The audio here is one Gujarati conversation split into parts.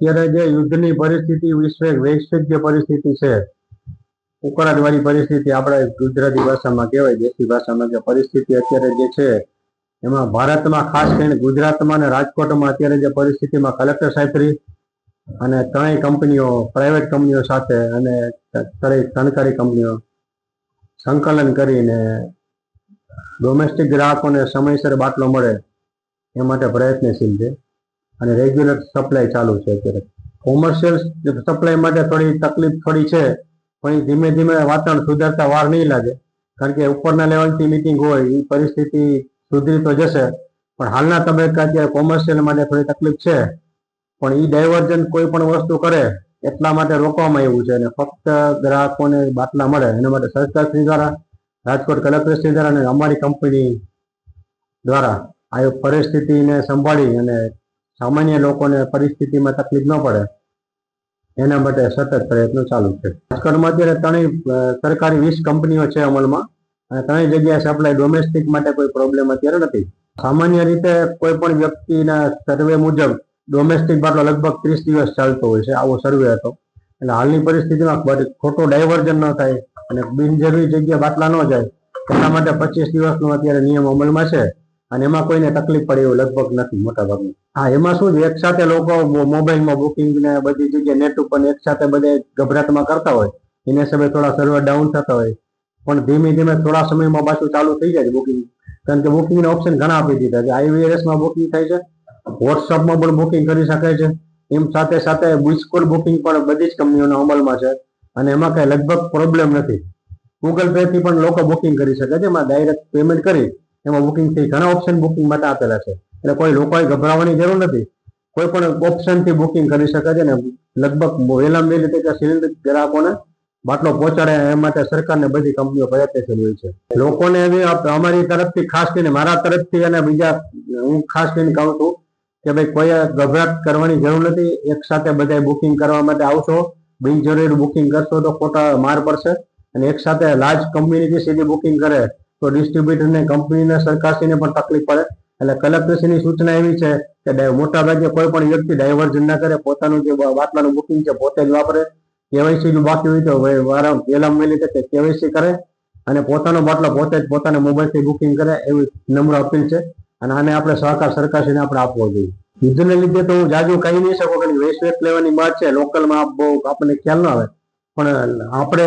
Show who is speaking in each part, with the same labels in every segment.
Speaker 1: અત્યારે જે યુદ્ધની પરિસ્થિતિ વૈશ્વિક જે પરિસ્થિતિ છે, ઉકળાટવાળી પરિસ્થિતિ આપણે ગુજરાતી ભાષામાં કહેવાય, દેશી ભાષામાં જે પરિસ્થિતિ અત્યારે જે છે એમાં ભારતમાં ખાસ કરીને ગુજરાતમાં અને રાજકોટમાં અત્યારે જે પરિસ્થિતિમાં કલેક્ટર સાહેબશ્રી અને ત્રણેય કંપનીઓ, પ્રાઇવેટ કંપનીઓ સાથે અને સરકારી કંપનીઓ સંકલન કરીને ડોમેસ્ટિક ગ્રાહકોને સમયસર બાટલો મળે એ માટે પ્રયત્નશીલ છે અને રેગ્યુલર સપ્લાય ચાલુ છે. અત્યારે કોમર્શિયલ સપ્લાય માટે થોડી તકલીફ છે, પણ ધીમે ધીમે વાતાવરણ સુધારતા વાર નહીં લાગે, કારણ કે ઉપરના લેવલથી મિટિંગ હોય એ પરિસ્થિતિ સુધરી તો જશે, પણ હાલના તબક્કે અત્યારે કોમર્શિયલ માટે થોડી તકલીફ છે, પણ એ ડાયવર્જન કોઈ પણ વસ્તુ કરે એટલા માટે રોકવામાં આવ્યું છે અને ફક્ત ગ્રાહકોને બાટલા મળે એના માટે સરકારશ્રી દ્વારા, રાજકોટ કલેક્ટરશ્રી દ્વારા અને અમારી કંપની દ્વારા આ પરિસ્થિતિને સંભાળી અને સામાન્ય લોકોને પરિસ્થિતિમાં તકલીફ ન પડે એના માટે સતત પ્રયત્નો ચાલુ છે. રાજકોટમાં અત્યારે ત્રણેય સરકારી 20 કંપનીઓ છે અમલમાં અને ત્રણેય જગ્યાએ સપ્લાય ડોમેસ્ટિક માટે કોઈ પ્રોબ્લેમ અત્યારે નથી. સામાન્ય રીતે કોઈ પણ વ્યક્તિના સર્વે મુજબ ડોમેસ્ટિક બાટલો લગભગ 30 દિવસ ચાલતો હોય છે, આવો સર્વે હતો. એટલે હાલની પરિસ્થિતિમાં ખોટો ડાયવર્જન ન થાય અને બિનજરૂરી જગ્યા બાટલા ન જાય એટલા માટે 25 દિવસનો અત્યારે નિયમ અમલમાં છે અને એમાં કોઈને તકલીફ પડે એવું લગભગ નથી મોટા ભાગનું. હા, એમાં શું છે, એક સાથે લોકો મોબાઈલમાં બુકિંગ ને બધી જગ્યાએ નેટ ઉપર એક સાથે બધે ગભરાટમાં કરતા હોય, એના સમયે થોડા સર્વર ડાઉન થતા હોય, પણ ધીમે ધીમે થોડા સમયમાં પાછું ચાલુ થઈ જાય બુકિંગ, કારણ કે બુકિંગના ઓપ્શન ઘણા આપી દીધા છે. IVRSમાં બુકિંગ થાય છે, વોટ્સઅપમાં પણ બુકિંગ કરી શકાય છે, એમ સાથે સાથે બિસ્કુલ બુકિંગ પણ બધી જ કંપનીઓના અમલમાં છે અને એમાં કઈ લગભગ પ્રોબ્લેમ નથી. ગૂગલ પે થી પણ લોકો બુકિંગ કરી શકે છે, એમાં ડાયરેક્ટ પેમેન્ટ કરી એમાં બુકિંગ થઈ ઘણા ઓપ્શન બુકિંગ માટે આપેલા છે, એટલે કોઈ લોકોએ ગભરાવાની જરૂર નથી. કોઈ પણ ઓપ્શન થી બુકિંગ કરી શકે છે ને લગભગ વહેલામાં વહેલી તકે સિલિન્ડર ગ્રાહકોને બાટલો પહોંચાડે એ માટે સરકારને બધી કંપનીઓ પ્રયત્નશીલ હોય છે. લોકોને અમારી તરફથી ખાસ કરીને, મારા તરફથી અને બીજા હું ખાસ કરીને કહું છું કે ભાઈ કોઈ ગભરાટ કરવાની જરૂર નથી. એક સાથે બધા બુકિંગ કરવા માટે આવશો, બિનજરૂરી બુકિંગ કરશો તો ખોટા માર પડશે અને એક સાથે લાર્જ કંપનીથી સીધી બુકિંગ કરે તો ડિસ્ટ્રીબ્યુટરને, કંપનીને, સરકારશ્રીને પણ તકલીફ પડે. એટલે કલેક્ટરશ્રીની સૂચના એવી છે કે મોટા ભાગે કોઈ પણ વ્યક્તિ ડાયવર્જન ના કરે, પોતાનું જે બાટલાનું બુકિંગ છે પોતે જ વાપરે. કેવાયસી નું બાકી હોય તો વહેલામાં વહેલી તકે કેવાયસી કરે અને પોતાનો બાટલો પોતે જ પોતાના મોબાઈલથી બુકિંગ કરે એવી નમ્ર અપીલ છે અને આને આપણે સહકાર સરકારશ્રીને આપણે આપવો જોઈએ. યુદ્ધને લીધે તો હું જાજુ કહી નહીં શકું કે વૈશ્વિક લેવલની વાત છે, લોકલમાં બહુ આપણને ખ્યાલ ન આવે, પણ આપણે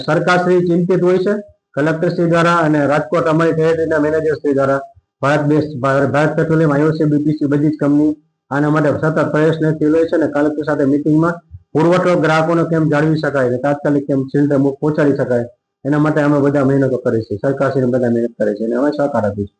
Speaker 1: સરકારશ્રી ચિંતિત હોય છે, કલેક્ટરશ્રી દ્વારા અને રાજકોટ અમારી ટેરેટરીના મેનેજરશ્રી દ્વારા ભારત પેટ્રોલિયમ, IOC, BPC બધી જ કંપની આના માટે સતત પ્રયત્નશીલ હોય છે અને કલેક્ટર સાથે મિટિંગમાં પુરવઠો ગ્રાહકોને કેમ જાળવી શકાય, તાત્કાલિક કેમ સિલિન્ડર પહોંચાડી શકાય એના માટે અમે બધા મહેનતો કરીએ છીએ. સરકારશ્રી બધા મહેનત કરે છે અને અમે સહકાર આપીશું.